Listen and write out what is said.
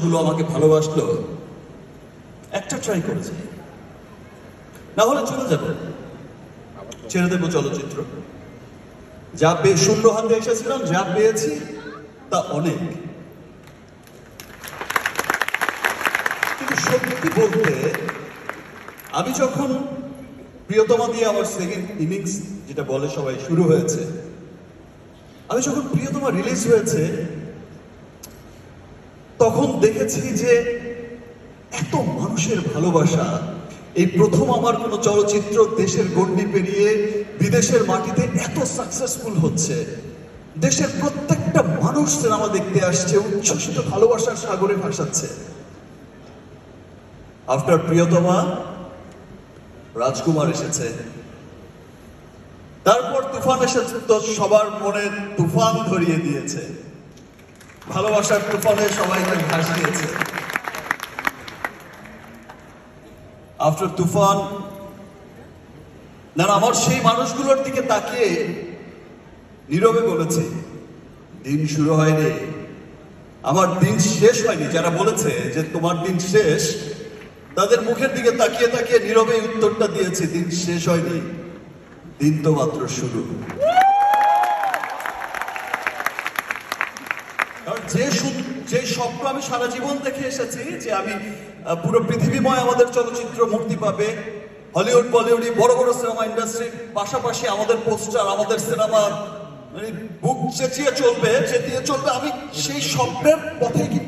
গুলো আমাকে ভালোবাসলো, একটা ট্রাই করেছে, না হলে চলে যাবে, ছেড়ে দেবো চলচ্চিত্র। যা পেয়ে শূন্য হাতে এসেছিলাম, যা পেয়েছি তা অনেক। কিন্তু সত্যি বলতে, আমি যখন প্রিয়তমা দিয়ে আমার সেকেন্ড ইনিংস যেটা বলে সবাই শুরু হয়েছে, আমি যখন প্রিয়তমা রিলিজ হয়েছে তখন দেখেছি যে এত মানুষের ভালোবাসা। এই প্রথম আমার কোনো চলচ্চিত্র দেশের গণ্ডি পেরিয়ে বিদেশের মাটিতে এত সাকসেসফুল হচ্ছে। দেশের প্রত্যেকটা মানুষ সিনেমা দেখতে আসছে, উচ্ছ্বসিত ভালোবাসার সাগরে ভাসাচ্ছে। আফটার প্রিয়তমা রাজকুমার এসেছে, তারপর তুফান এসেছে, তো সবার মনে তুফান ধরিয়ে দিয়েছে, ভালোবাসার তুফানে সবাইকে ভাসিয়েছে। আফটার তুফান, না আমার সেই মানুষগুলোর দিকে তাকিয়ে নীরবে বলেছে, দিন শুরু হয়নি, আমার দিন শেষ হয়নি। যারা বলেছে যে তোমার দিন শেষ, তাদের মুখের দিকে তাকিয়ে তাকিয়ে নীরবে উত্তরটা দিয়েছে, দিন শেষ হয়নি, দিন তো মাত্র শুরু। যে স্বপ্ন আমি সারা জীবন দেখে এসেছি যে আমি পুরো পৃথিবীময় আমাদের চলচ্চিত্র মুক্তি পাবে, হলিউড বলিউড বড় বড় সিনেমা ইন্ডাস্ট্রির পাশাপাশি আমাদের পোস্টার, আমাদের সিনেমা মানে বুক চেঁচিয়ে চলবে, আমি সেই স্বপ্নের পথে কিন্তু